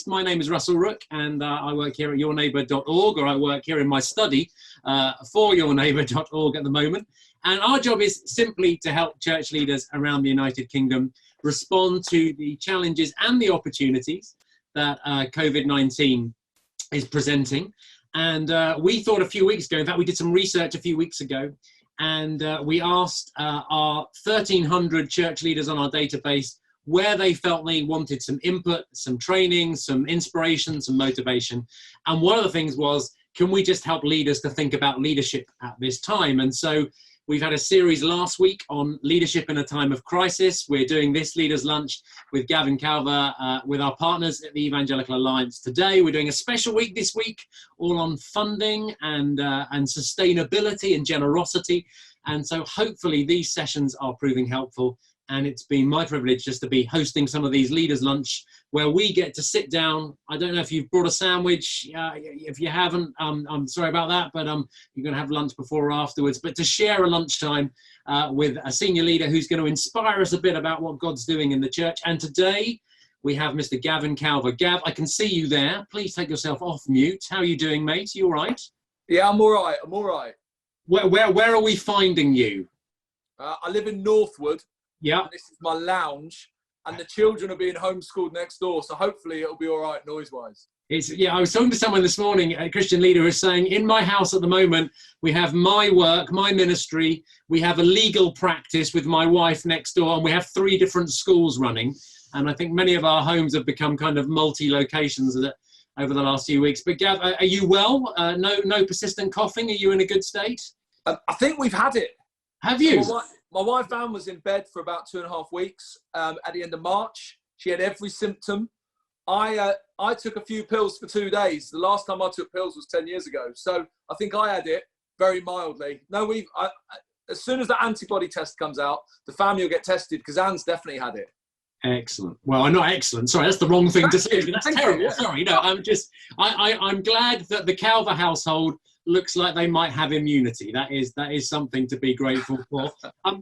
My name is Russell Rook, and I work here at yourneighbour.org, or I work here in my study for yourneighbour.org at the moment. And our job is simply to help church leaders around the United Kingdom respond to the challenges and the opportunities that COVID-19 is presenting. And we thought a few weeks ago, in fact, we did some research a few weeks ago, and we asked our 1,300 church leaders on our database where they felt they wanted some input, some training, some inspiration, some motivation. And one of the things was, can we just help leaders to think about leadership at this time? And so we've had a series last week on leadership in a time of crisis. We're doing this Leaders Lunch with Gavin, Calver, with our partners at the Evangelical Alliance today. We're doing a special week this week, all on funding and sustainability and generosity. And so hopefully these sessions are proving helpful. And it's been my privilege just to be hosting some of these Leaders Lunch where we get to sit down. I don't know if you've brought a sandwich. If you haven't, I'm sorry about that, but you're going to have lunch before or afterwards. But to share a lunchtime with a senior leader who's going to inspire us a bit about what God's doing in the church. And today we have Mr. Gavin Calver. Gav, I can see you there. Please take yourself off mute. How are you doing, mate? Are you all right? Yeah, I'm all right. I'm all right. Where are we finding you? I live in Northwood. Yeah. This is my lounge, and the children are being homeschooled next door, so hopefully it'll be all right noise-wise. I was talking to someone this morning, a Christian leader, who was saying, in my house at the moment, we have my work, my ministry, we have a legal practice with my wife next door, and we have 3 different schools running. And I think many of our homes have become kind of multi-locations over the last few weeks. But Gav, are you well? No persistent coughing? Are you in a good state? I think we've had it. Have you? My wife Anne was in bed for about 2.5 weeks. At the end of March, she had every symptom. I took a few pills for 2 days. The last time I took pills was 10 years ago. So I think I had it very mildly. No, as soon as the antibody test comes out, the family will get tested because Anne's definitely had it. Excellent. Well, I'm not excellent. Sorry, that's the wrong thing to say. That's terrible. Yeah. Sorry, no. I'm glad that the Calver household looks like they might have immunity. That is something to be grateful for.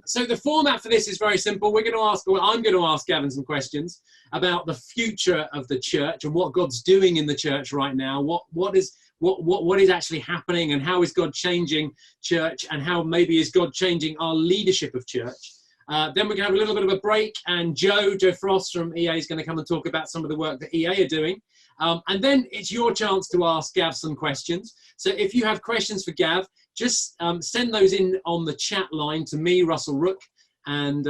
So the format for this is very simple. I'm going to ask Gavin some questions about the future of the church and what God's doing in the church right now. What is actually happening, and how is God changing church, and how maybe is God changing our leadership of church. Then we're going to have a little bit of a break, and Joe Frost from EA is going to come and talk about some of the work that EA are doing. And then it's your chance to ask Gav some questions. So if you have questions for Gav, just send those in on the chat line to me, Russell Rook, and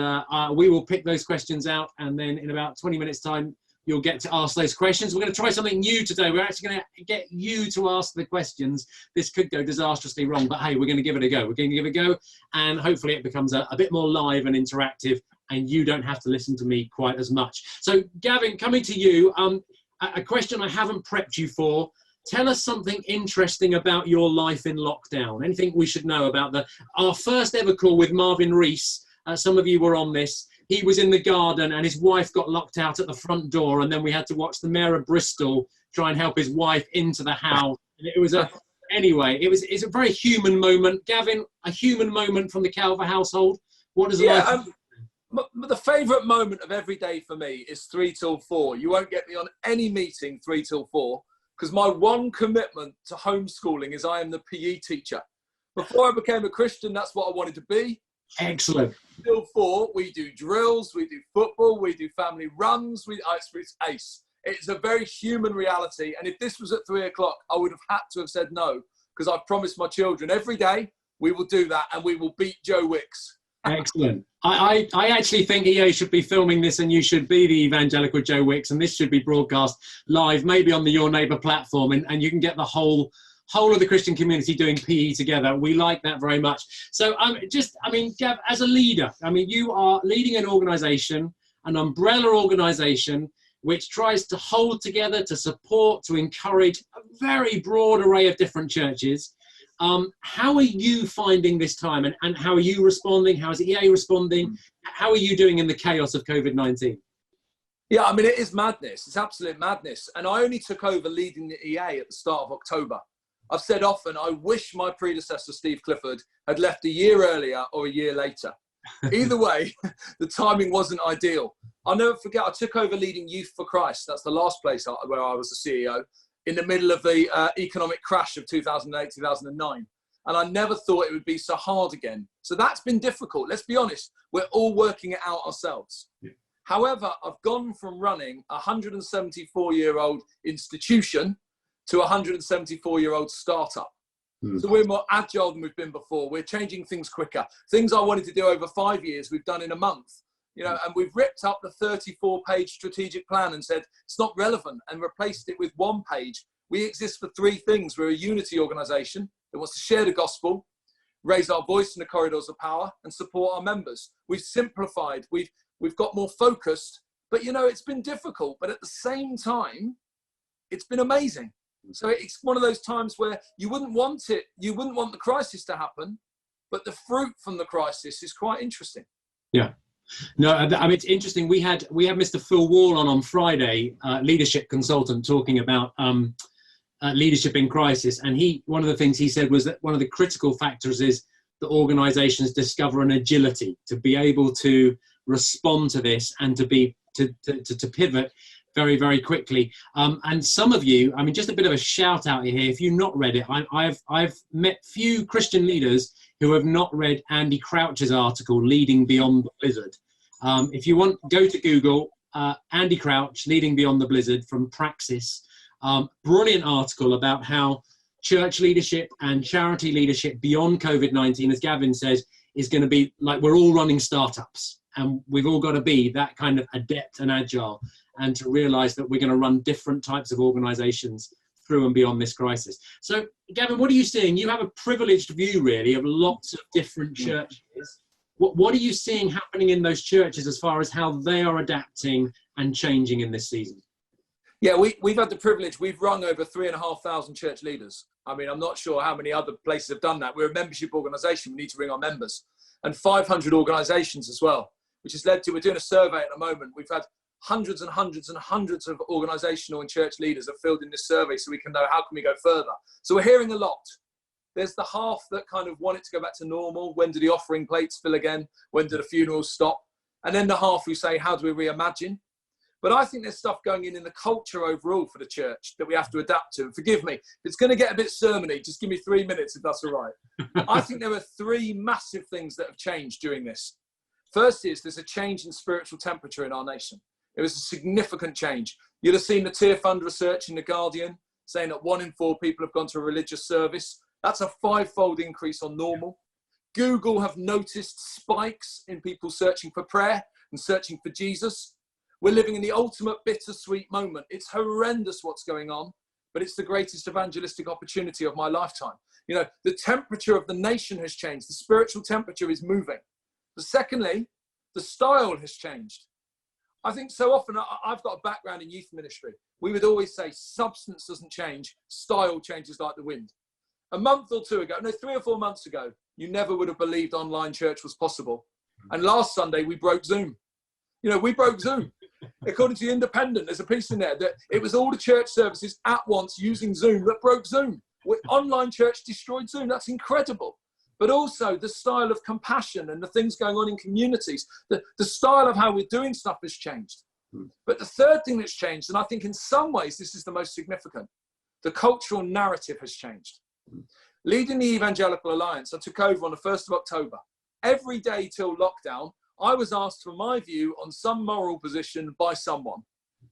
we will pick those questions out. And then in about 20 minutes time, you'll get to ask those questions. We're going to try something new today. We're actually going to get you to ask the questions. This could go disastrously wrong, but hey, we're going to give it a go. We're going to give it a go, and hopefully it becomes a bit more live and interactive, and you don't have to listen to me quite as much. So Gavin, coming to you, a question I haven't prepped you for. Tell us something interesting about your life in lockdown. Anything we should know about our first ever call with Marvin Rees. Some of you were on this. He was in the garden and his wife got locked out at the front door, and then we had to watch the Mayor of Bristol try and help his wife into the house. And it was it's a very human moment. Gavin, a human moment from the Calver household. What is life? The favourite moment of every day for me is 3 till 4. You won't get me on any meeting 3 till 4 because my one commitment to homeschooling is I am the PE teacher. Before I became a Christian, that's what I wanted to be. Excellent. Till 4, we do drills, we do football, we do family runs. It's ace. It's a very human reality. And if this was at 3 o'clock, I would have had to have said no because I've promised my children every day we will do that and we will beat Joe Wicks. Excellent. I actually think EA should be filming this, and you should be the evangelical Joe Wicks, and this should be broadcast live, maybe on the Your Neighbour platform, and you can get the whole of the Christian community doing PE together. We like that very much. So Gav, as a leader, you are leading an organisation, an umbrella organisation, which tries to hold together, to support, to encourage a very broad array of different churches. How are you finding this time, and how are you responding? How is EA responding? How are you doing in the chaos of COVID-19? Yeah, it is madness. It's absolute madness. And I only took over leading the EA at the start of October. I've said often, I wish my predecessor, Steve Clifford, had left a year earlier or a year later. Either way, the timing wasn't ideal. I'll never forget, I took over leading Youth for Christ. That's the last place where I was the CEO, in the middle of the economic crash of 2008, 2009. And I never thought it would be so hard again. So that's been difficult. Let's be honest. We're all working it out ourselves. Yeah. However, I've gone from running a 174-year-old institution to a 174-year-old startup. So we're more agile than we've been before. We're changing things quicker. Things I wanted to do over 5 years, we've done in a month. You know, and we've ripped up the 34-page strategic plan and said it's not relevant and replaced it with 1 page. We exist for 3 things. We're a unity organization that wants to share the gospel, raise our voice in the corridors of power, and support our members. We've simplified. We've got more focused. But, you know, it's been difficult. But at the same time, it's been amazing. So it's one of those times where you wouldn't want it. You wouldn't want the crisis to happen. But the fruit from the crisis is quite interesting. Yeah. No, I mean, it's interesting. We had Mr. Phil Wall on Friday, leadership consultant, talking about leadership in crisis. And one of the things he said was that one of the critical factors is that organizations discover an agility to be able to respond to this and to pivot very, very quickly. And some of you, I mean, just a bit of a shout out here. If you've not read it, I've met few Christian leaders who have not read Andy Crouch's article, Leading Beyond the Blizzard. If you want, go to Google, Andy Crouch, Leading Beyond the Blizzard from Praxis. Brilliant article about how church leadership and charity leadership beyond COVID-19, as Gavin says, is going to be like we're all running startups. And we've all got to be that kind of adept and agile, and to realize that we're going to run different types of organizations through and beyond this crisis. So, Gavin, what are you seeing? You have a privileged view, really, of lots of different churches. What are you seeing happening in those churches as far as how they are adapting and changing in this season? Yeah, we've had the privilege. We've rung over 3,500 church leaders. I mean, I'm not sure how many other places have done that. We're a membership organisation. We need to ring our members. And 500 organisations as well, which has led to, we're doing a survey at the moment. We've had hundreds and hundreds and hundreds of organisational and church leaders have filled in this survey so we can know how can we go further. So we're hearing a lot. There's the half that kind of want it to go back to normal. When do the offering plates fill again? When do the funerals stop? And then the half who say, how do we reimagine? But I think there's stuff going in the culture overall for the church that we have to adapt to. And forgive me, if it's going to get a bit sermony, just give me 3 minutes if that's all right. I think there are 3 massive things that have changed during this. First is there's a change in spiritual temperature in our nation. There was a significant change. You'd have seen the Tier Fund research in The Guardian saying that 1 in 4 people have gone to a religious service. That's a 5-fold increase on normal. Google have noticed spikes in people searching for prayer and searching for Jesus. We're living in the ultimate bittersweet moment. It's horrendous what's going on, but it's the greatest evangelistic opportunity of my lifetime. You know, the temperature of the nation has changed. The spiritual temperature is moving. But secondly, the style has changed. I think so often, I've got a background in youth ministry. We would always say substance doesn't change, style changes like the wind. A month or 2 ago, no, 3 or 4 months ago, you never would have believed online church was possible. And last Sunday, we broke Zoom. You know, we broke Zoom. According to The Independent, there's a piece in there that it was all the church services at once using Zoom that broke Zoom. Online church destroyed Zoom. That's incredible. But also the style of compassion and the things going on in communities. The style of how we're doing stuff has changed. But the third thing that's changed, and I think in some ways this is the most significant, the cultural narrative has changed. Leading the Evangelical Alliance, I took over on the 1st of October. Every day till lockdown, I was asked for my view on some moral position by someone.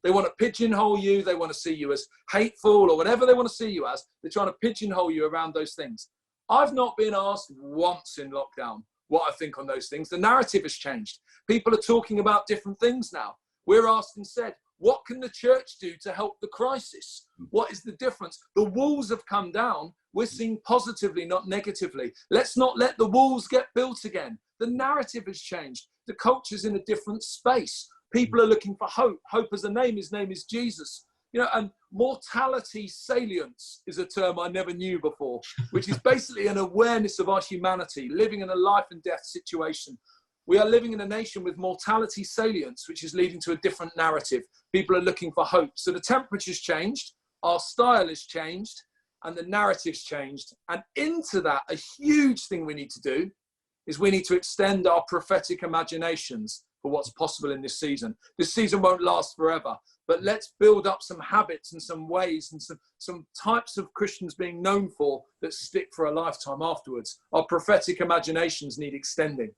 They want to pigeonhole you. They want to see you as hateful or whatever they want to see you as. They're trying to pigeonhole you around those things. I've not been asked once in lockdown what I think on those things. The narrative has changed. People are talking about different things now. We're asked and said, what can the church do to help the crisis? What is the difference? The walls have come down. We're seeing positively, not negatively. Let's not let the walls get built again. The narrative has changed. The culture's in a different space. People are looking for hope. Hope as a name. His name is Jesus. You know, and mortality salience is a term I never knew before, which is basically an awareness of our humanity, living in a life and death situation. We are living in a nation with mortality salience, which is leading to a different narrative. People are looking for hope. So the temperature's changed, our style has changed, and the narrative's changed. And into that, a huge thing we need to do is we need to extend our prophetic imaginations for what's possible in this season. This season won't last forever, but let's build up some habits and some ways and some types of Christians being known for that stick for a lifetime afterwards. Our prophetic imaginations need extending.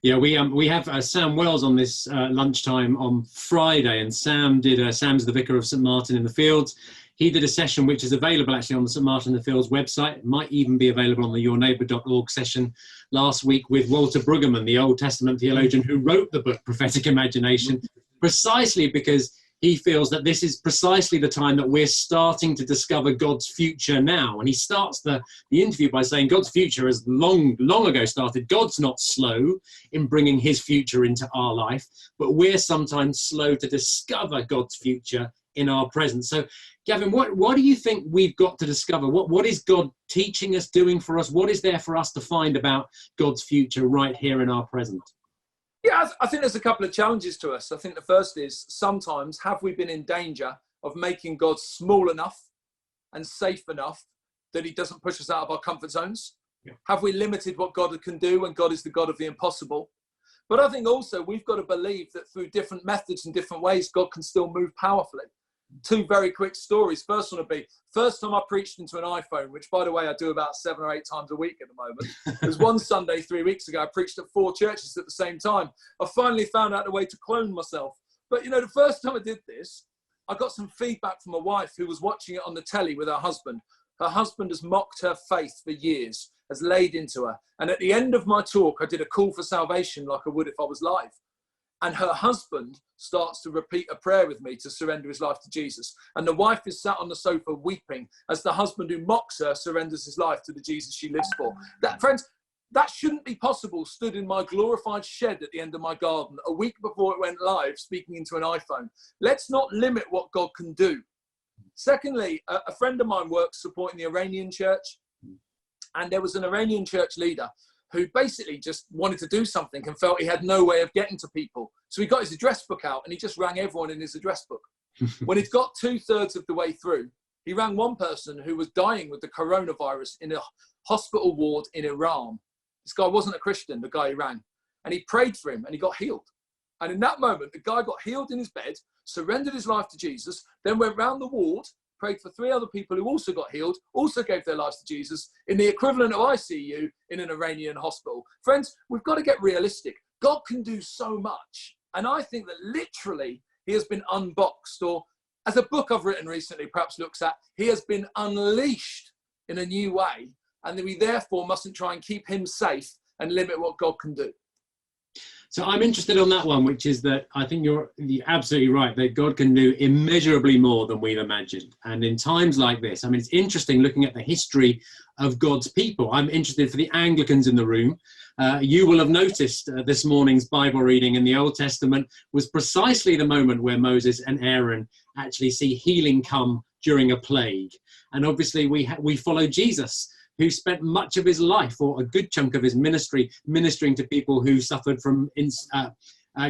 Yeah, we have Sam Wells on this lunchtime on Friday, and Sam's the vicar of St Martin in the Fields. He did a session which is available actually on the St Martin in the Fields website. It might even be available on the yourneighbour.org session last week with Walter Brueggemann, the Old Testament theologian who wrote the book Prophetic Imagination, precisely because he feels that this is precisely the time that we're starting to discover God's future now. And he starts the interview by saying God's future has long ago started. God's not slow in bringing his future into our life, but we're sometimes slow to discover God's future in our present. So, Gavin, what do you think we've got to discover? What is God teaching us, doing for us? What is there for us to find about God's future right here in our present? Yeah, I think there's a couple of challenges to us. I think the first is sometimes have we been in danger of making God small enough and safe enough that he doesn't push us out of our comfort zones? Yeah. Have we limited what God can do when God is the God of the impossible? But I think also we've got to believe that through different methods and different ways, God can still move powerfully. Two very quick stories. First one would be, first time I preached into an iPhone, which by the way, I do about 7 or 8 times a week at the moment. There was one Sunday 3 weeks ago, I preached at 4 churches at the same time. I finally found out a way to clone myself. But you know, the first time I did this, I got some feedback from a wife who was watching it on the telly with her husband. Her husband has mocked her faith for years, has laid into her. And at the end of my talk, I did a call for salvation like I would if I was live. And her husband starts to repeat a prayer with me to surrender his life to Jesus. And the wife is sat on the sofa weeping as the husband who mocks her surrenders his life to the Jesus she lives for. That, friends, that shouldn't be possible, stood in my glorified shed at the end of my garden a week before it went live, speaking into an iPhone. Let's not limit what God can do. Secondly, a friend of mine works supporting the Iranian church. And there was an Iranian church leader who basically just wanted to do something and felt he had no way of getting to people. So he got his address book out and he just rang everyone in his address book. When he'd got 2/3 of the way through, he rang one person who was dying with the coronavirus in a hospital ward in Iran. This guy wasn't a Christian, the guy he rang. And he prayed for him and he got healed. And in that moment, the guy got healed in his bed, surrendered his life to Jesus, then went round the ward, prayed for 3 other people who also got healed, also gave their lives to Jesus in the equivalent of ICU in an Iranian hospital. Friends, we've got to get realistic. God can do so much. And I think that literally he has been unboxed, or as a book I've written recently perhaps looks at, he has been unleashed in a new way. And that we therefore mustn't try and keep him safe and limit what God can do. So I'm interested on that one, which is that I think you're absolutely right, that God can do immeasurably more than we've imagined. And in times like this, I mean, it's interesting looking at the history of God's people. I'm interested for the Anglicans in the room. You will have noticed this morning's Bible reading in the Old Testament was precisely the moment where Moses and Aaron actually see healing come during a plague. And obviously we follow Jesus, who spent much of his life, or a good chunk of his ministry, ministering to people who suffered from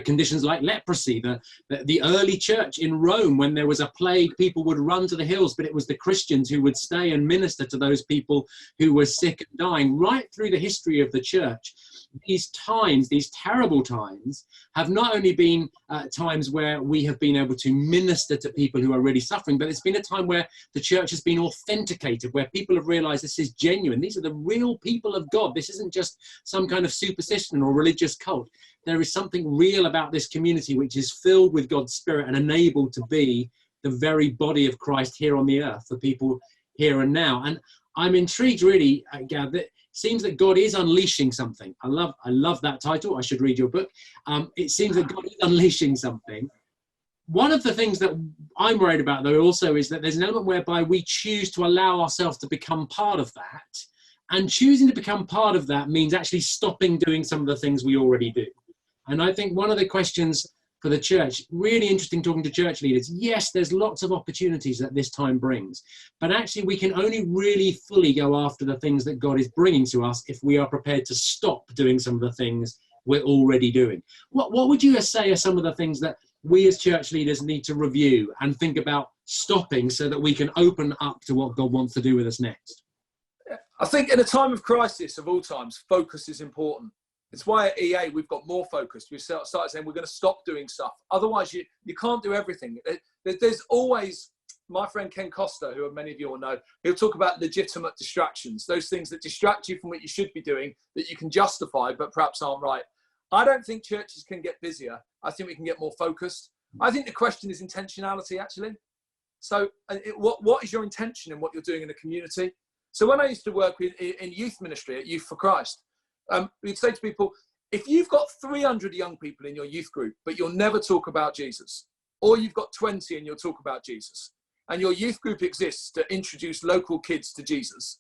conditions like leprosy. The early church in Rome, when there was a plague, people would run to the hills, but it was the Christians who would stay and minister to those people who were sick and dying. Right through the history of the church, these times, these terrible times, have not only been times where we have been able to minister to people who are really suffering, but it's been a time where the church has been authenticated, where people have realized this is genuine. These are the real people of God. This isn't just some kind of superstition or religious cult. There is something real about this community which is filled with God's Spirit and enabled to be the very body of Christ here on the earth for people here and now. And I'm intrigued really, Gav, that it seems that God is unleashing something. I love that title. I should read your book. It seems that God is unleashing something. One of the things that I'm worried about, though, also is that there's an element whereby we choose to allow ourselves to become part of that. And choosing to become part of that means actually stopping doing some of the things we already do. And I think one of the questions for the church, really interesting talking to church leaders, yes, there's lots of opportunities that this time brings, but actually we can only really fully go after the things that God is bringing to us if we are prepared to stop doing some of the things we're already doing. What would you say are some of the things that we as church leaders need to review and think about stopping so that we can open up to what God wants to do with us next? I think in a time of crisis of all times, focus is important. It's why at EA we've got more focused. We started saying we're going to stop doing stuff. Otherwise, you can't do everything. There's always, my friend Ken Costa, who many of you all know, he'll talk about legitimate distractions, those things that distract you from what you should be doing, that you can justify, but perhaps aren't right. I don't think churches can get busier. I think we can get more focused. I think the question is intentionality, actually. So what is your intention in what you're doing in the community? So when I used to work in youth ministry at Youth for Christ, we'd say to people, if you've got 300 young people in your youth group, but you'll never talk about Jesus, or you've got 20 and you'll talk about Jesus, and your youth group exists to introduce local kids to Jesus,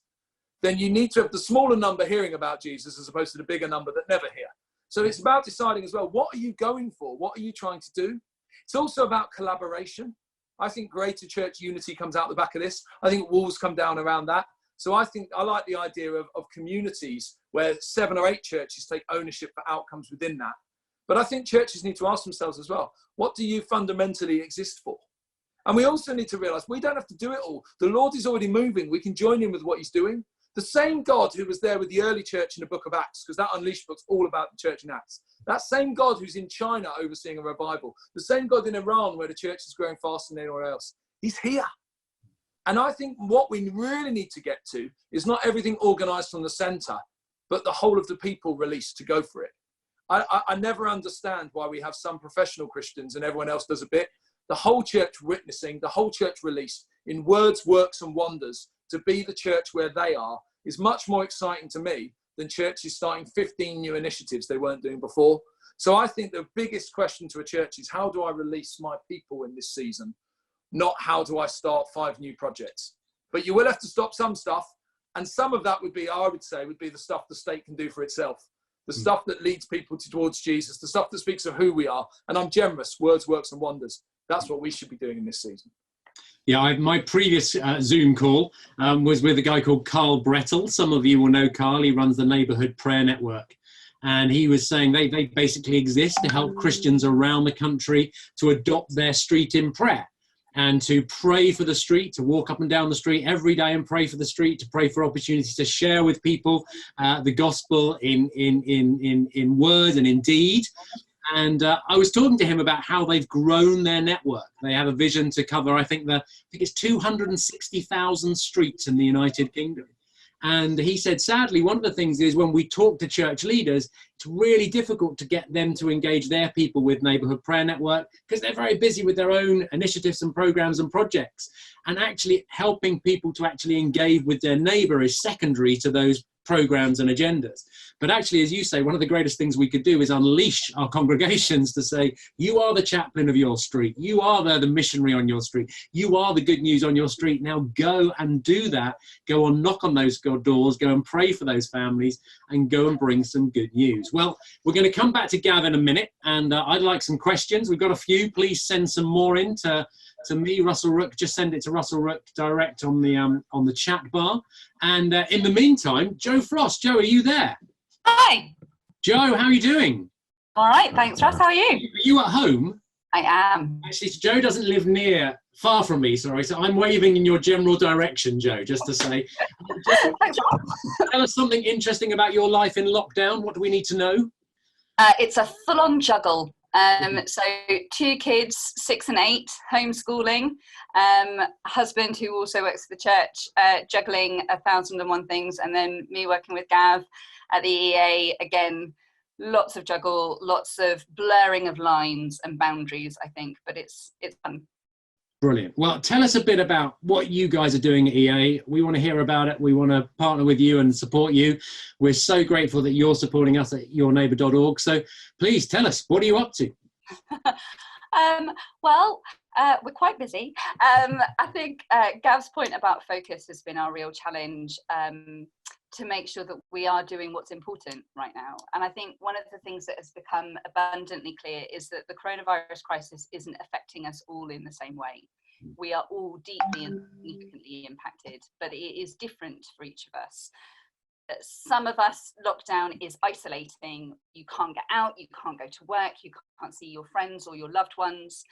then you need to have the smaller number hearing about Jesus as opposed to the bigger number that never hear. So it's about deciding as well, what are you going for? What are you trying to do? It's also about collaboration. I think greater church unity comes out the back of this. I think walls come down around that. So I like the idea of communities where 7 or 8 churches take ownership for outcomes within that. But I think churches need to ask themselves as well, what do you fundamentally exist for? And we also need to realize we don't have to do it all. The Lord is already moving. We can join in with what he's doing. The same God who was there with the early church in the book of Acts, because that Unleashed book's all about the church in Acts. That same God who's in China overseeing a revival. The same God in Iran where the church is growing faster than anywhere else. He's here. And I think what we really need to get to is not everything organized from the center, but the whole of the people released to go for it. I never understand why we have some professional Christians and everyone else does a bit. The whole church witnessing, the whole church released in words, works and wonders to be the church where they are is much more exciting to me than churches starting 15 new initiatives they weren't doing before. So I think the biggest question to a church is, how do I release my people in this season? Not how do I start 5 new projects? But you will have to stop some stuff. And some of that would be, I would say, would be the stuff the state can do for itself. The stuff that leads people towards Jesus, the stuff that speaks of who we are. And I'm generous, words, works and wonders. That's what we should be doing in this season. Yeah, my previous Zoom call was with a guy called Carl Brettel. Some of you will know Carl. He runs the Neighbourhood Prayer Network. And he was saying they basically exist to help Christians around the country to adopt their street in prayer and to pray for the street, to walk up and down the street every day and pray for the street, to pray for opportunities to share with people the gospel in word and in deed. And I was talking to him about how they've grown their network. They have a vision to cover, I think it's 260,000 streets in the United Kingdom. And he said, sadly, one of the things is when we talk to church leaders, it's really difficult to get them to engage their people with Neighbourhood Prayer Network because they're very busy with their own initiatives and programs and projects. And actually helping people to actually engage with their neighbour is secondary to those programs and agendas. But actually, as you say, one of the greatest things we could do is unleash our congregations to say, you are the chaplain of your street. You are the missionary on your street. You are the good news on your street. Now go and do that. Go and knock on those doors. Go and pray for those families and go and bring some good news. Well, we're going to come back to Gavin in a minute, and I'd like some questions. We've got a few. Please send some more in to me, Russell Rook. Just send it to Russell Rook direct on the chat bar. And in the meantime, Joe Frost. Joe, are you there? Hi. Joe, how are you doing? All right, thanks, Russ. How are you? Are you at home? I am. Actually, Joe doesn't live far from me, sorry. So I'm waving in your general direction, Joe, just to say. Tell us something interesting about your life in lockdown. What do we need to know? It's a full-on juggle. So 2 kids, 6 and 8, homeschooling, husband who also works for the church, juggling 1,001 things, and then me working with Gav at the EA. Again, lots of juggle, lots of blurring of lines and boundaries, I think, but it's fun. Brilliant. Well, tell us a bit about what you guys are doing at EA. We want to hear about it. We want to partner with you and support you. We're so grateful that you're supporting us at yourneighbour.org. So please tell us, what are you up to? We're quite busy. I think Gav's point about focus has been our real challenge, to make sure that we are doing what's important right now. And I think one of the things that has become abundantly clear is that the coronavirus crisis isn't affecting us all in the same way. We are all deeply and significantly impacted, but it is different for each of us. Some of us, lockdown is isolating. You can't get out, you can't go to work, you can't see your friends or your loved ones.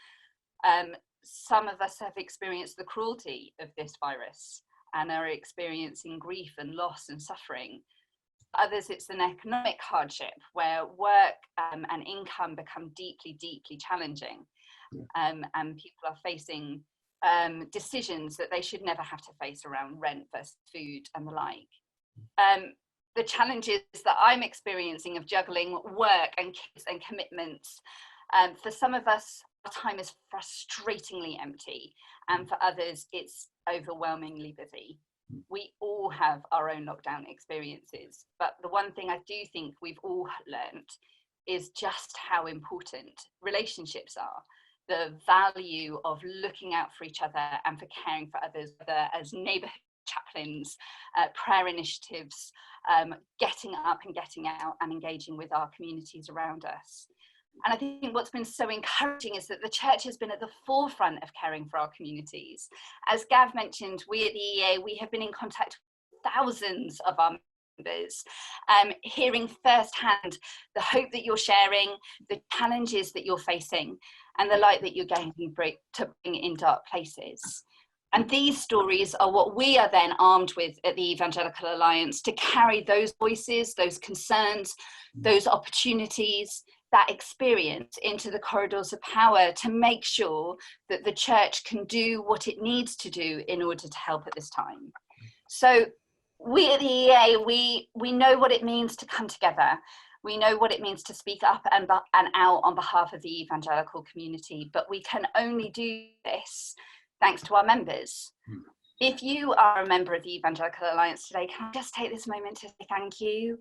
Some of us have experienced the cruelty of this virus. and are experiencing grief and loss and suffering. Others, it's an economic hardship where work and income become deeply, deeply challenging, and people are facing decisions that they should never have to face around rent versus food and the like. The challenges that I'm experiencing of juggling work and kids and commitments, for some of us, our time is frustratingly empty, and for others, it's overwhelmingly busy. We all have our own lockdown experiences, but the one thing I do think we've all learned is just how important relationships are. The value of looking out for each other and for caring for others, whether as neighbourhood chaplains, prayer initiatives, getting up and getting out and engaging with our communities around us. And I think what's been so encouraging is that the church has been at the forefront of caring for our communities. As Gav mentioned, we at the EA, we have been in contact with thousands of our members, hearing firsthand the hope that you're sharing, the challenges that you're facing, and the light that you're going to bring in dark places. And these stories are what we are then armed with at the Evangelical Alliance to carry those voices, those concerns, those opportunities, that experience into the corridors of power to make sure that the church can do what it needs to do in order to help at this time. So we at the EA, we know what it means to come together. We know what it means to speak up and out on behalf of the evangelical community, but we can only do this thanks to our members. If you are a member of the Evangelical Alliance today, can I just take this moment to say thank you?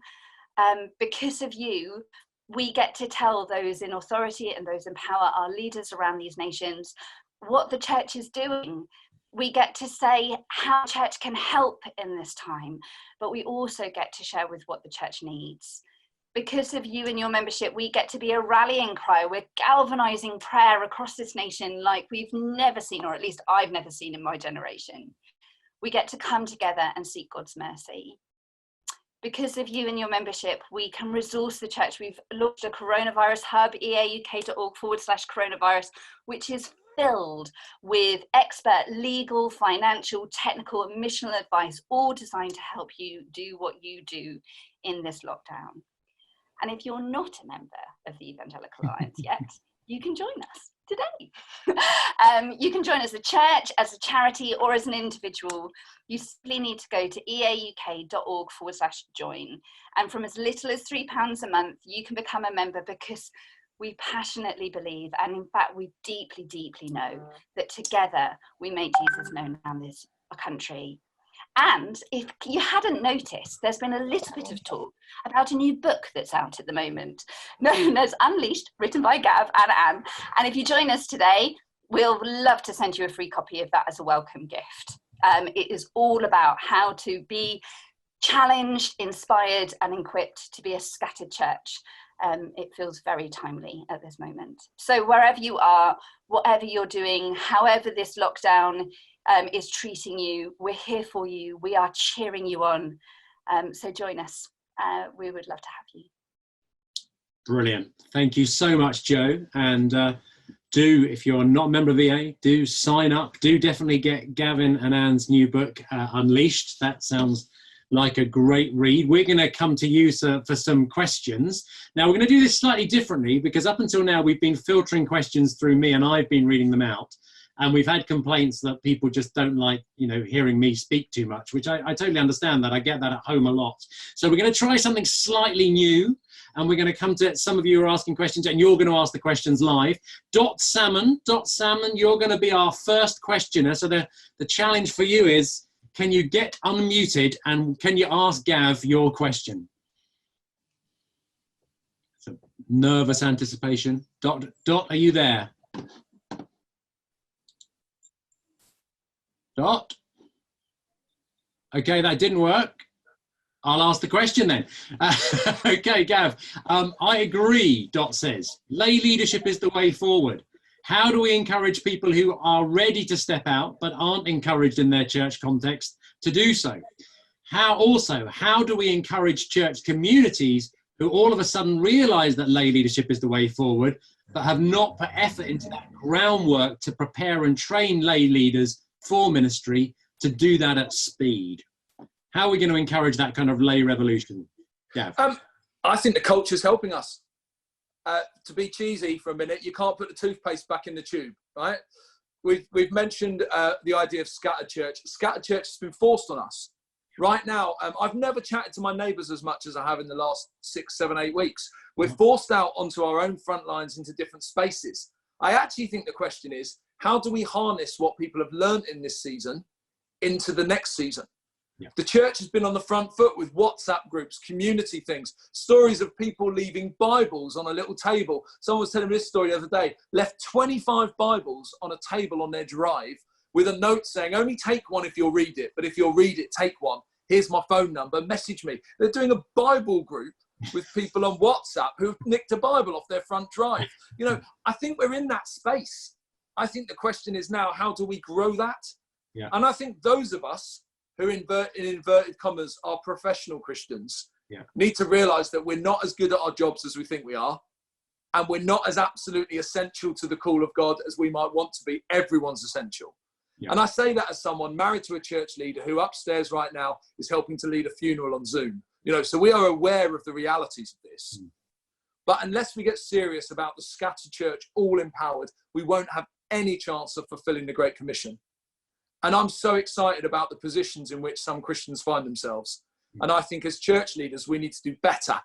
Because of you, we get to tell those in authority and those in power, our leaders around these nations, what the church is doing. We get to say how church can help in this time, but we also get to share with what the church needs. Because of you and your membership, we get to be a rallying cry. We're galvanizing prayer across this nation like we've never seen, or at least I've never seen in my generation. We get to come together and seek God's mercy. Because of you and your membership, we can resource the church. We've launched a coronavirus hub, eauk.org/coronavirus, which is filled with expert legal, financial, technical, and missional advice, all designed to help you do what you do in this lockdown. And if you're not a member of the Evangelical Alliance yet, you can join us today. You can join as a church, as a charity, or as an individual. You simply need to go to eauk.org/join. And from as little as £3 a month, you can become a member, because we passionately believe, and in fact, we deeply, deeply know that together we make Jesus known around this country. And if you hadn't noticed, there's been a little bit of talk about a new book that's out at the moment, known as Unleashed, written by Gav and Anne. And if you join us today, we'll love to send you a free copy of that as a welcome gift. It is all about how to be challenged, inspired, and equipped to be a scattered church. It feels very timely at this moment. So wherever you are, whatever you're doing, however this lockdown is treating you, we're here for you. We are cheering you on. So join us. We would love to have you. Brilliant. Thank you so much, Jo. And if you're not a member of EA, do sign up. Do definitely get Gavin and Anne's new book, Unleashed. That sounds like a great read. We're going to come to you for some questions. Now, we're going to do this slightly differently, because up until now, we've been filtering questions through me and I've been reading them out. And we've had complaints that people just don't like, hearing me speak too much, which I totally understand that. I get that at home a lot. So we're going to try something slightly new, and we're going to come to some of you are asking questions, and you're going to ask the questions live. Salmon, you're going to be our first questioner. So the challenge for you is, can you get unmuted and can you ask Gav your question? So nervous anticipation. Dot, are you there? Dot? Okay, that didn't work. I'll ask the question then. Okay, Gav, I agree, Dot says. Lay leadership is the way forward. How do we encourage people who are ready to step out but aren't encouraged in their church context to do so? How do we encourage church communities who all of a sudden realise that lay leadership is the way forward but have not put effort into that groundwork to prepare and train lay leaders for ministry to do that at speed? How are we going to encourage that kind of lay revolution? Gav? I think the culture's helping us. To be cheesy for a minute, you can't put the toothpaste back in the tube, right? We've mentioned the idea of scattered church. Scattered church has been forced on us. Right now, I've never chatted to my neighbours as much as I have in the last 6, 7, 8 weeks. We're forced out onto our own front lines into different spaces. I actually think the question is, how do we harness what people have learned in this season into the next season? Yeah. The church has been on the front foot with WhatsApp groups, community things, stories of people leaving Bibles on a little table. Someone was telling me this story the other day, left 25 Bibles on a table on their drive with a note saying, only take one if you'll read it, but if you'll read it, take one. Here's my phone number, message me. They're doing a Bible group with people on WhatsApp who've nicked a Bible off their front drive. You know, I think we're in that space. I think the question is now, how do we grow that? Yeah. And I think those of us who, in inverted commas, are professional Christians, need to realise that we're not as good at our jobs as we think we are, and we're not as absolutely essential to the call of God as we might want to be. Everyone's essential. Yeah. And I say that as someone married to a church leader who upstairs right now is helping to lead a funeral on Zoom. You know, so we are aware of the realities of this. But unless we get serious about the scattered church, all empowered, we won't have any chance of fulfilling the Great Commission. And I'm so excited about the positions in which some Christians find themselves. And I think as church leaders, we need to do better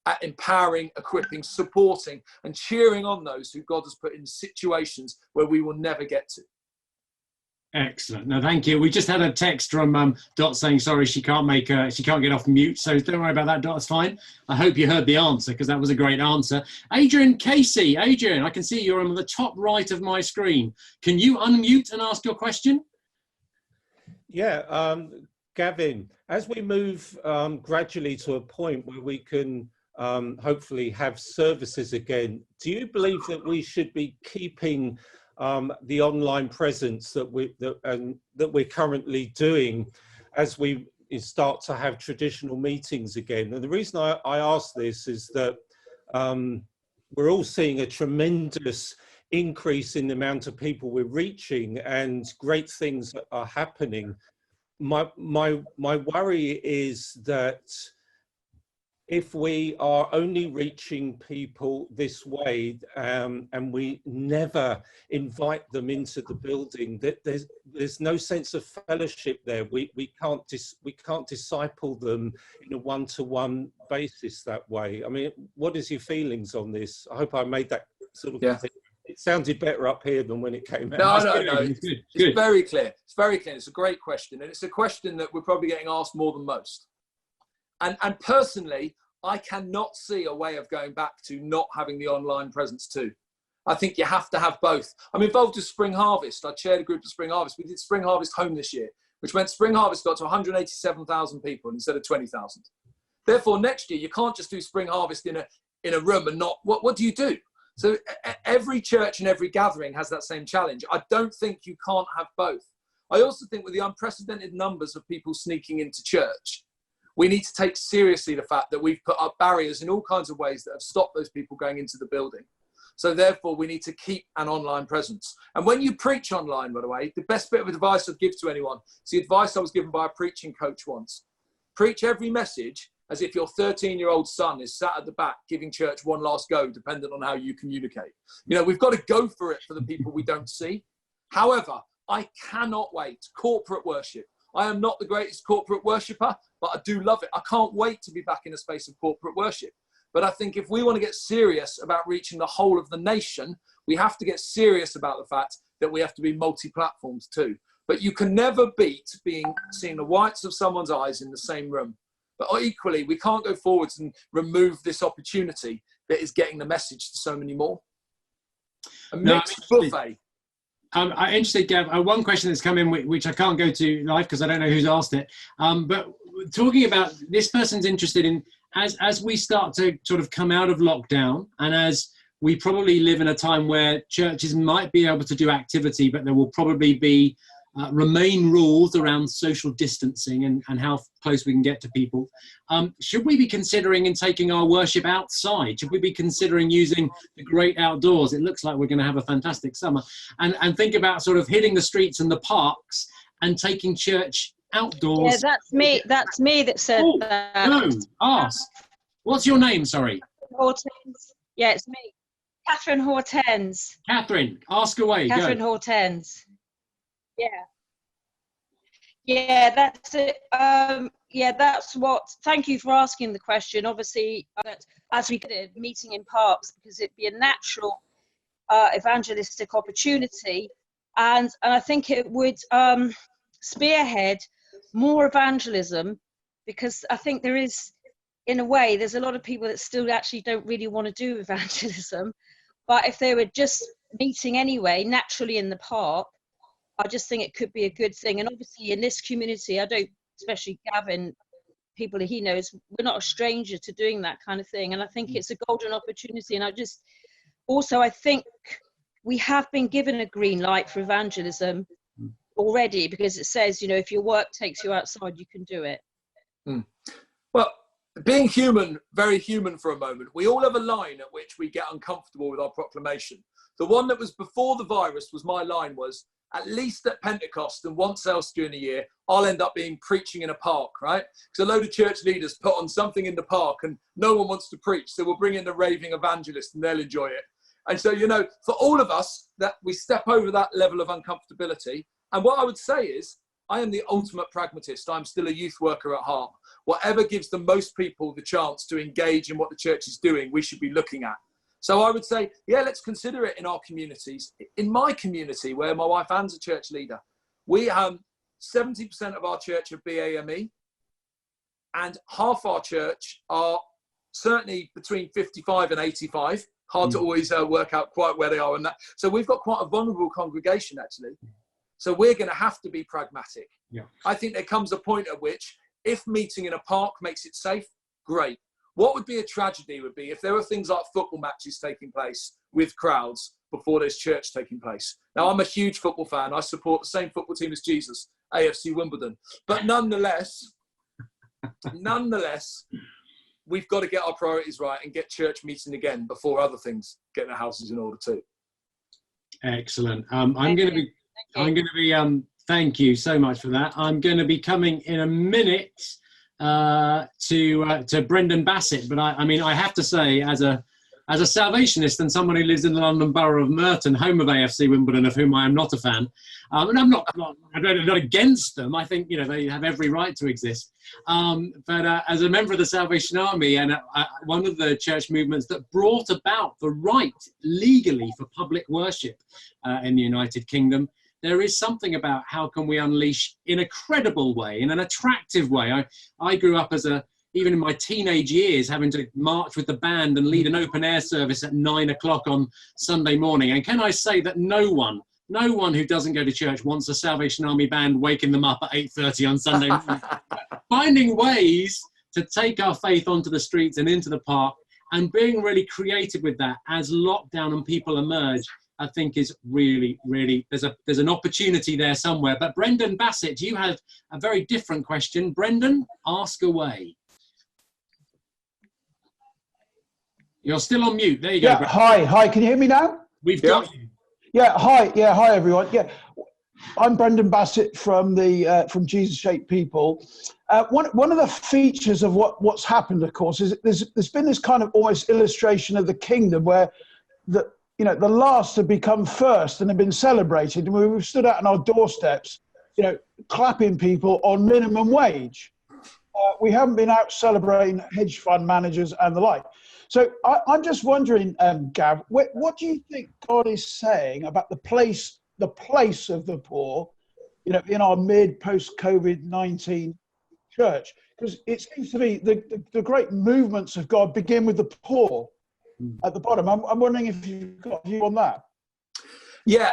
at empowering, equipping, supporting, and cheering on those who God has put in situations where we will never get to. Excellent. No, thank you. We just had a text from Dot saying, sorry, she can't get off mute. So don't worry about that, Dot. It's fine. I hope you heard the answer, because that was a great answer. Adrian Casey. Adrian, I can see you're on the top right of my screen. Can you unmute and ask your question? Yeah, Gavin, as we move gradually to a point where we can hopefully have services again, do you believe that we should be keeping the online presence that we're currently doing as we start to have traditional meetings again? And the reason I ask this is that we're all seeing a tremendous increase in the amount of people we're reaching and great things that are happening. My worry is that if we are only reaching people this way and we never invite them into the building, that there's no sense of fellowship there. We can't disciple them in a one-to-one basis that way. I mean, what is your feelings on this? I hope I made that sort of thing. It sounded better up here than when it came out. No. It's very clear. It's very clear. It's a great question. And it's a question that we're probably getting asked more than most. And personally, I cannot see a way of going back to not having the online presence too. I think you have to have both. I'm involved with Spring Harvest. I chaired a group of Spring Harvest. We did Spring Harvest Home this year, which meant Spring Harvest got to 187,000 people instead of 20,000. Therefore, next year, you can't just do Spring Harvest in a room and not, what do you do? So every church and every gathering has that same challenge. I don't think you can't have both. I also think with the unprecedented numbers of people sneaking into church, we need to take seriously the fact that we've put up barriers in all kinds of ways that have stopped those people going into the building. So therefore, we need to keep an online presence. And when you preach online, by the way, the best bit of advice I'd give to anyone, it's the advice I was given by a preaching coach once. Preach every message as if your 13-year-old son is sat at the back giving church one last go, dependent on how you communicate. You know, we've got to go for it for the people we don't see. However, I cannot wait. Corporate worship. I am not the greatest corporate worshipper, but I do love it. I can't wait to be back in a space of corporate worship. But I think if we want to get serious about reaching the whole of the nation, we have to get serious about the fact that we have to be multi-platforms too. But you can never beat seeing the whites of someone's eyes in the same room. But equally, we can't go forwards and remove this opportunity that is getting the message to so many more. A mixed buffet. I'm interested, Gav, one question that's come in, which I can't go to live because I don't know who's asked it. But talking about, this person's interested in, as we start to sort of come out of lockdown, and as we probably live in a time where churches might be able to do activity, but there will probably be remain rules around social distancing and how close we can get to people. Should we be considering in taking our worship outside? Should we be considering using the great outdoors? It looks like we're going to have a fantastic summer. And think about sort of hitting the streets and the parks and taking church outdoors. Yeah, that's me. That's me that said that. No, ask. What's your name? Sorry. Hortense. Yeah, it's me. Catherine Hortense. Catherine, ask away. Catherine Go. Hortense. Yeah. Yeah, that's it. Yeah, that's what. Thank you for asking the question. Obviously, as we did meeting in parks, because it'd be a natural evangelistic opportunity, and I think it would spearhead more evangelism, because I think there is, in a way, there's a lot of people that still actually don't really want to do evangelism, but if they were just meeting anyway, naturally in the park, I just think it could be a good thing. And obviously in this community, I don't, especially Gavin, people that he knows, we're not a stranger to doing that kind of thing. And I think it's a golden opportunity. And I think we have been given a green light for evangelism already, because it says, you know, if your work takes you outside, you can do it. Well, being human, very human for a moment, we all have a line at which we get uncomfortable with our proclamation. The one that was before the virus was, my line was, at least at Pentecost and once else during the year, I'll end up being preaching in a park, right? Because a load of church leaders put on something in the park and no one wants to preach. So we'll bring in the raving evangelist and they'll enjoy it. And so, you know, for all of us, that we step over that level of uncomfortability. And what I would say is, I am the ultimate pragmatist. I'm still a youth worker at heart. Whatever gives the most people the chance to engage in what the church is doing, we should be looking at. So I would say, yeah, let's consider it in our communities. In my community, where my wife Anne's a church leader, we 70% of our church are BAME, and half our church are certainly between 55 and 85. Hard to always work out quite where they are in that. So we've got quite a vulnerable congregation, actually. So we're going to have to be pragmatic. Yeah. I think there comes a point at which, if meeting in a park makes it safe, great. What would be a tragedy would be if there were things like football matches taking place with crowds before there's church taking place. Now, I'm a huge football fan. I support the same football team as Jesus, AFC Wimbledon. But nonetheless, we've got to get our priorities right and get church meeting again before other things get their houses in order too. Excellent. Thank you so much for that. I'm going to be coming in a minute to Brendan Bassett, but I mean, I have to say, as a Salvationist and someone who lives in the London Borough of Merton, home of AFC Wimbledon, of whom I am not a fan, and I'm not against them. I think, you know, they have every right to exist. But as a member of the Salvation Army and one of the church movements that brought about the right legally for public worship in the United Kingdom, there is something about how can we unleash in a credible way, in an attractive way. I grew up even in my teenage years, having to march with the band and lead an open air service at 9 o'clock on Sunday morning. And can I say that no one who doesn't go to church wants a Salvation Army band waking them up at 8:30 on Sunday morning. Finding ways to take our faith onto the streets and into the park, and being really creative with that as lockdown and people emerge, I think is really, really, there's an opportunity there somewhere. But Brendan Bassett, you have a very different question. Brendan, ask away. You're still on mute. There you go. Yeah, hi. Can you hear me now? We've got you. Yeah, hi. Yeah, hi everyone. Yeah, I'm Brendan Bassett from from Jesus Shaped People. One of the features of what's happened, of course, is there's been this kind of almost illustration of the kingdom where the last have become first and have been celebrated, and we've stood out on our doorsteps, clapping people on minimum wage. We haven't been out celebrating hedge fund managers and the like. So I'm just wondering, Gav, what do you think God is saying about the place of the poor, in our post-COVID-19 church? Because it seems to me the great movements of God begin with the poor at the bottom. I'm wondering if you've got a view on that. Yeah,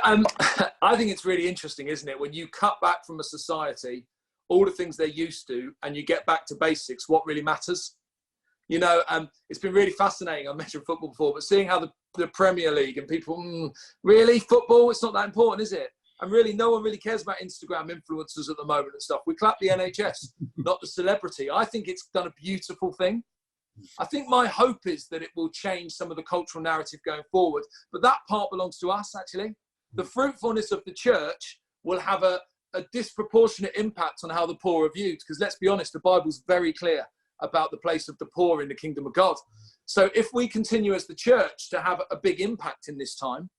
I think it's really interesting, isn't it? When you cut back from a society, all the things they're used to, and you get back to basics, what really matters? It's been really fascinating. I've mentioned football before, but seeing how the Premier League and people, really, football, it's not that important, is it? And really, no one really cares about Instagram influencers at the moment and stuff. We clap the NHS, not the celebrity. I think it's done a beautiful thing. I think my hope is that it will change some of the cultural narrative going forward. But that part belongs to us, actually. The fruitfulness of the church will have a a disproportionate impact on how the poor are viewed, because let's be honest, the Bible's very clear about the place of the poor in the kingdom of God. So if we continue as the church to have a big impact in this time,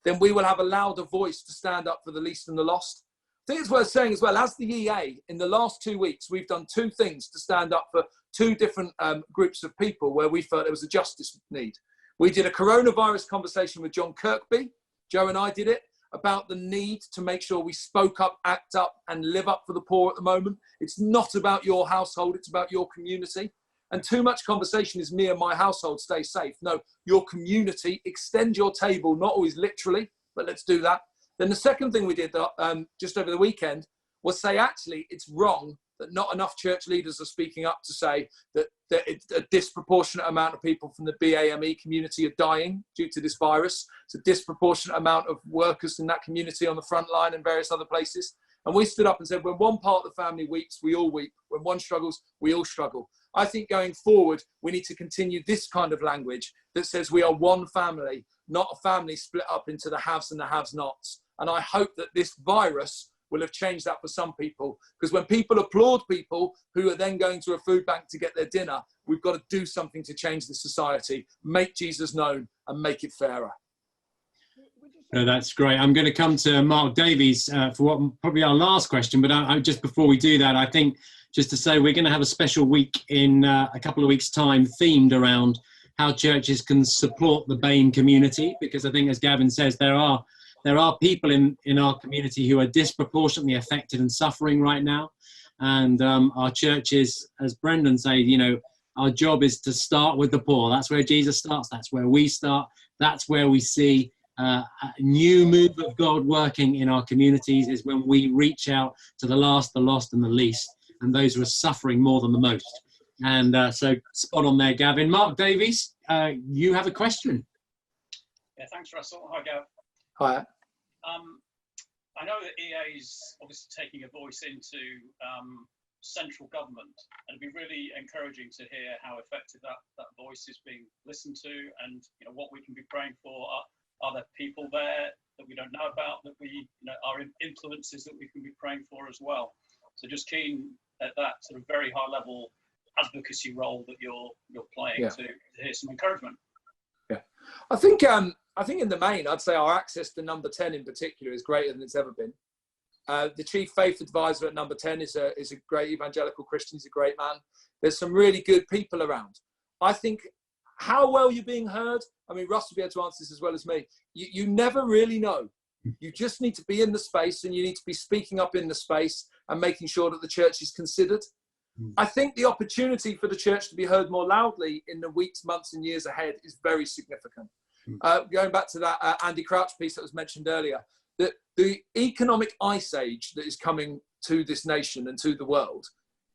then we will have a louder voice to stand up for the least and the lost. I think it's worth saying as well, as the EA, in the last 2 weeks, we've done 2 things to stand up for 2 different groups of people where we felt there was a justice need. We did a coronavirus conversation with John Kirkby. Joe and I did it, about the need to make sure we spoke up, act up, and live up for the poor at the moment. It's not about your household, it's about your community. And too much conversation is me and my household, stay safe. No, your community, extend your table, not always literally, but let's do that. Then the second thing we did just over the weekend was say, actually, it's wrong that not enough church leaders are speaking up to say that a disproportionate amount of people from the BAME community are dying due to this virus. It's a disproportionate amount of workers in that community on the front line and various other places. And we stood up and said, when one part of the family weeps, we all weep. When one struggles, we all struggle. I think going forward, we need to continue this kind of language that says we are one family, not a family split up into the haves and the have-nots. And I hope that this virus will have changed that for some people, because when people applaud people who are then going to a food bank to get their dinner, we've got to do something to change the society, make Jesus known and make it fairer. No, that's great. I'm going to come to Mark Davies for what probably our last question, but just before we do that, I think just to say we're going to have a special week in a couple of weeks' time themed around how churches can support the BAME community, because I think, as Gavin says, there are people in our community who are disproportionately affected and suffering right now. And our churches, as Brendan said, our job is to start with the poor. That's where Jesus starts. That's where we start. That's where we see a new move of God working in our communities, is when we reach out to the last, the lost and the least, and those who are suffering more than the most. And so spot on there, Gavin. Mark Davies, you have a question. Yeah, thanks, Russell. Hi, Gav. Hi. I know that EA is obviously taking a voice into central government, and it'd be really encouraging to hear how effective that voice is being listened to, and what we can be praying for. Are there people there that we don't know about, that we are influences that we can be praying for as well? So just keen at that sort of very high level advocacy role that you're playing to hear some encouragement. Yeah, I think in the main, I'd say our access to number 10 in particular is greater than it's ever been. The chief faith advisor at number 10 is a great evangelical Christian. He's a great man. There's some really good people around. I think how well you're being heard, I mean, Russ will be able to answer this as well as me. You never really know. You just need to be in the space, and you need to be speaking up in the space and making sure that the church is considered. I think the opportunity for the church to be heard more loudly in the weeks, months and years ahead is very significant. Going back to that Andy Crouch piece that was mentioned earlier, that the economic ice age that is coming to this nation and to the world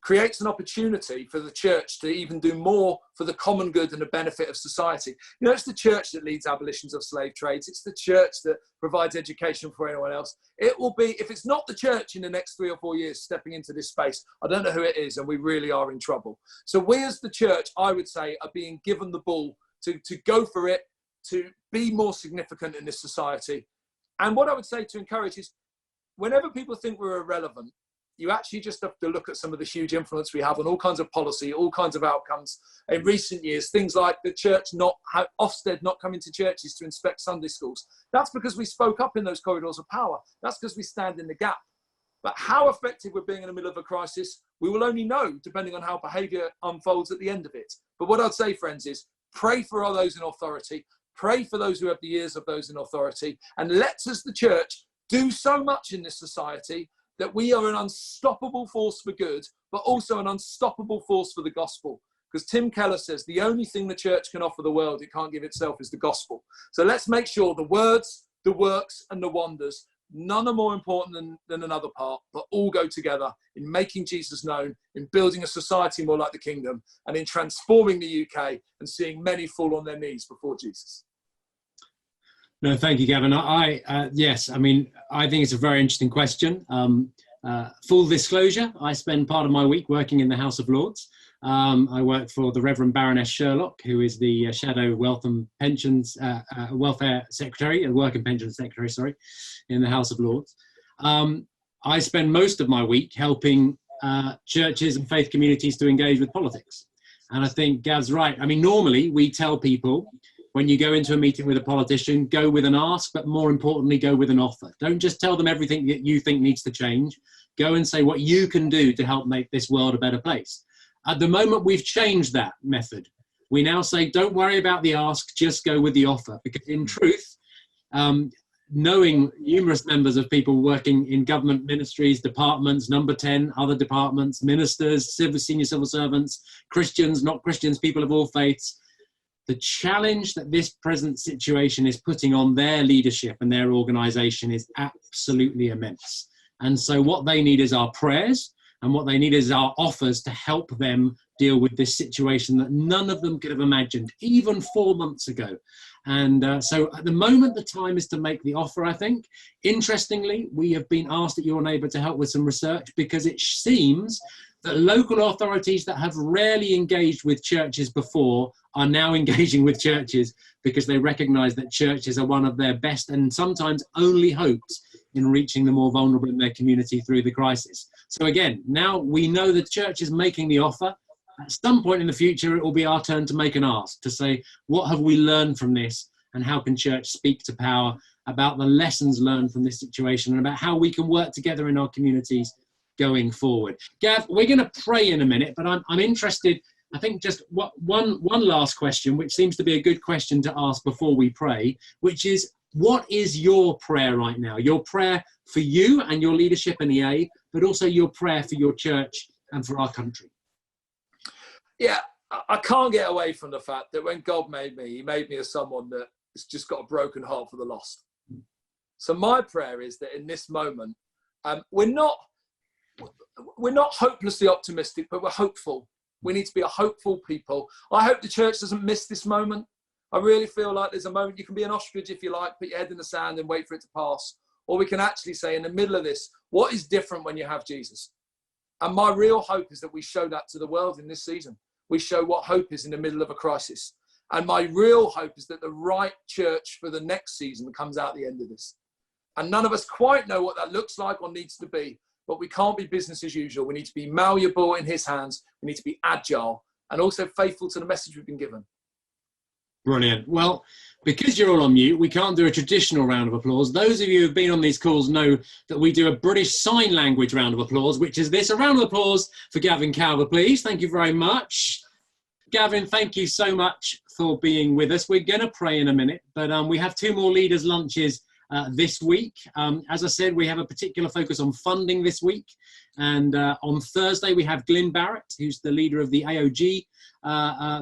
creates an opportunity for the church to even do more for the common good and the benefit of society. It's the church that leads abolitions of slave trades. It's the church that provides education for anyone else. It will be, if it's not the church in the next 3 or 4 years stepping into this space, I don't know who it is, and we really are in trouble. So we as the church, I would say, are being given the ball to go for it, to be more significant in this society. And what I would say to encourage is, whenever people think we're irrelevant, you actually just have to look at some of the huge influence we have on all kinds of policy, all kinds of outcomes. In recent years, things like the church Ofsted not coming to churches to inspect Sunday schools. That's because we spoke up in those corridors of power. That's because we stand in the gap. But how effective we're being in the middle of a crisis, we will only know depending on how behaviour unfolds at the end of it. But what I'd say, friends, is pray for all those in authority. Pray for those who have the ears of those in authority. And let's, as the church, do so much in this society that we are an unstoppable force for good, but also an unstoppable force for the gospel. Because Tim Keller says the only thing the church can offer the world it can't give itself is the gospel. So let's make sure the words, the works, and the wonders, none are more important than another part, but all go together in making Jesus known, in building a society more like the kingdom, and in transforming the UK and seeing many fall on their knees before Jesus. No, thank you, Gavin. Yes, I mean, I think it's a very interesting question. Full disclosure, I spend part of my week working in the House of Lords. I work for the Reverend Baroness Sherlock, who is the Shadow Wealth and Pensions Welfare Secretary, Work and Pensions Secretary, sorry, in the House of Lords. I spend most of my week helping churches and faith communities to engage with politics. And I think Gav's right. I mean, normally we tell people when you go into a meeting with a politician, go with an ask, but more importantly, go with an offer. Don't just tell them everything that you think needs to change. Go and say what you can do to help make this world a better place. At the moment, we've changed that method. We now say, don't worry about the ask, just go with the offer. Because in truth, knowing numerous members of people working in government ministries, departments, number 10, other departments, ministers, senior civil servants, Christians, not Christians, people of all faiths, the challenge that this present situation is putting on their leadership and their organisation is absolutely immense. And so what they need is our prayers, and what they need is our offers to help them deal with this situation that none of them could have imagined, even 4 months ago. And so at the moment, the time is to make the offer, I think. Interestingly, we have been asked at Your Neighbour to help with some research because it seems that local authorities that have rarely engaged with churches before are now engaging with churches because they recognise that churches are one of their best and sometimes only hopes in reaching the more vulnerable in their community through the crisis. So again, now we know the church is making the offer. At some point in the future, it will be our turn to make an ask, to say, what have we learned from this and how can church speak to power about the lessons learned from this situation and about how we can work together in our communities going forward. Gav, we're going to pray in a minute, but I'm interested, I think just one last question, which seems to be a good question to ask before we pray, which is, what is your prayer right now? Your prayer for you and your leadership in EA, but also your prayer for your church and for our country. Yeah, I can't get away from the fact that when God made me, he made me as someone that has just got a broken heart for the lost. So my prayer is that in this moment, we're not hopelessly optimistic, but we're hopeful. We need to be a hopeful people. I hope the church doesn't miss this moment. I really feel like there's a moment you can be an ostrich if you like, put your head in the sand and wait for it to pass. Or we can actually say in the middle of this, what is different when you have Jesus? And my real hope is that we show that to the world in this season. We show what hope is in the middle of a crisis. And my real hope is that the right church for the next season comes out the end of this. And none of us quite know what that looks like or needs to be, but we can't be business as usual. We need to be malleable in his hands. We need to be agile and also faithful to the message we've been given. Brilliant. Well, because you're all on mute, we can't do a traditional round of applause. Those of you who've been on these calls know that we do a British Sign Language round of applause, which is this. A round of applause for Gavin Calver, please. Thank you very much. Gavin, thank you so much for being with us. We're going to pray in a minute, but we have 2 more leaders' lunches this week. As I said, we have a particular focus on funding this week. And on Thursday, we have Glyn Barrett, who's the leader of the AOG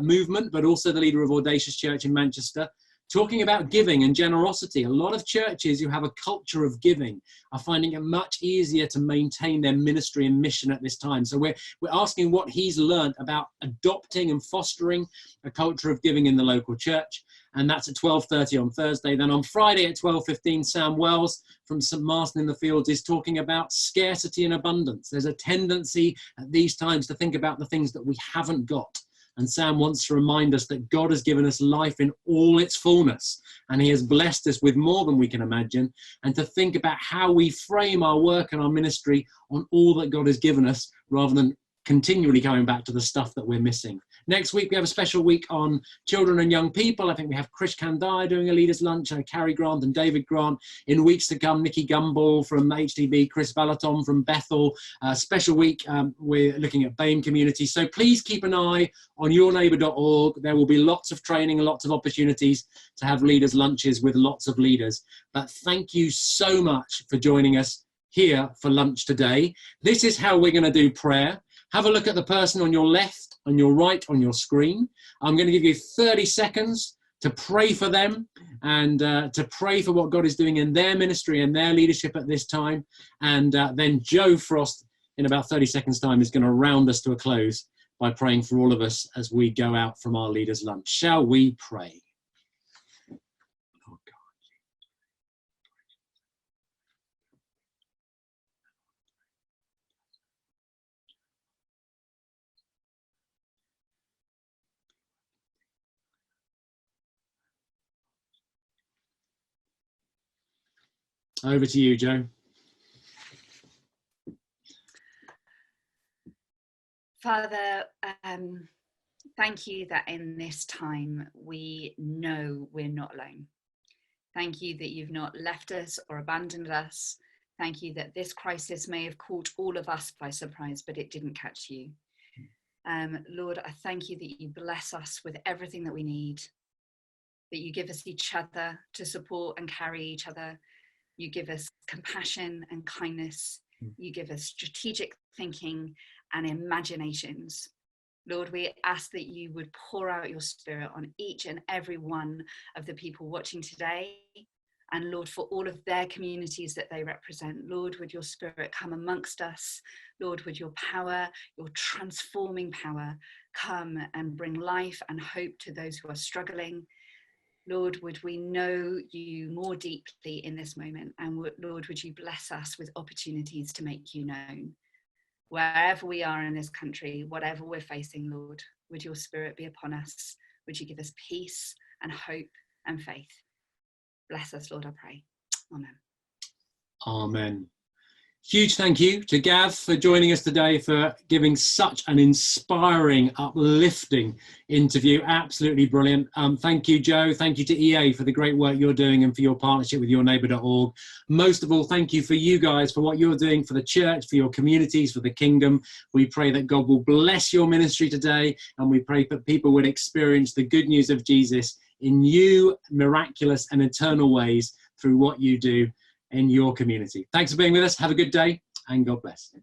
movement, but also the leader of Audacious Church in Manchester, talking about giving and generosity. A lot of churches who have a culture of giving are finding it much easier to maintain their ministry and mission at this time. So we're asking what he's learned about adopting and fostering a culture of giving in the local church. And that's at 12:30 on Thursday. Then on Friday at 12:15, Sam Wells from St. Marston in the Fields is talking about scarcity and abundance. There's a tendency at these times to think about the things that we haven't got. And Sam wants to remind us that God has given us life in all its fullness, and he has blessed us with more than we can imagine, and to think about how we frame our work and our ministry on all that God has given us rather than continually coming back to the stuff that we're missing. Next week, we have a special week on children and young people. I think we have Chris Kandai doing a leaders' lunch, and Carrie Grant and David Grant. In weeks to come, Nikki Gumball from HDB, Chris Balaton from Bethel. Special week, we're looking at BAME community. So please keep an eye on yourneighbour.org. There will be lots of training and lots of opportunities to have leaders' lunches with lots of leaders. But thank you so much for joining us here for lunch today. This is how we're going to do prayer. Have a look at the person on your left, on your right, on your screen. I'm going to give you 30 seconds to pray for them and to pray for what God is doing in their ministry and their leadership at this time. And then Joe Frost, in about 30 seconds' time, is going to round us to a close by praying for all of us as we go out from our leaders' lunch. Shall we pray? Over to you, Joe. Father, thank you that in this time we know we're not alone. Thank you that you've not left us or abandoned us. Thank you that this crisis may have caught all of us by surprise, but it didn't catch you. Lord, I thank you that you bless us with everything that we need, that you give us each other to support and carry each other. You give us compassion and kindness. You give us strategic thinking and imaginations. Lord, we ask that you would pour out your Spirit on each and every one of the people watching today. And Lord, for all of their communities that they represent, Lord, would your Spirit come amongst us. Lord, would your power, your transforming power, come and bring life and hope to those who are struggling. Lord, would we know you more deeply in this moment? And Lord, would you bless us with opportunities to make you known? Wherever we are in this country, whatever we're facing, Lord, would your Spirit be upon us? Would you give us peace and hope and faith? Bless us, Lord, I pray. Amen. Amen. Huge thank you to Gav for joining us today, for giving such an inspiring, uplifting interview. Absolutely brilliant. Thank you, Joe. Thank you to EA for the great work you're doing and for your partnership with yourneighbour.org. Most of all, thank you for you guys, for what you're doing for the church, for your communities, for the kingdom. We pray that God will bless your ministry today, and we pray that people would experience the good news of Jesus in new, miraculous and eternal ways through what you do in your community. Thanks for being with us. Have a good day and God bless.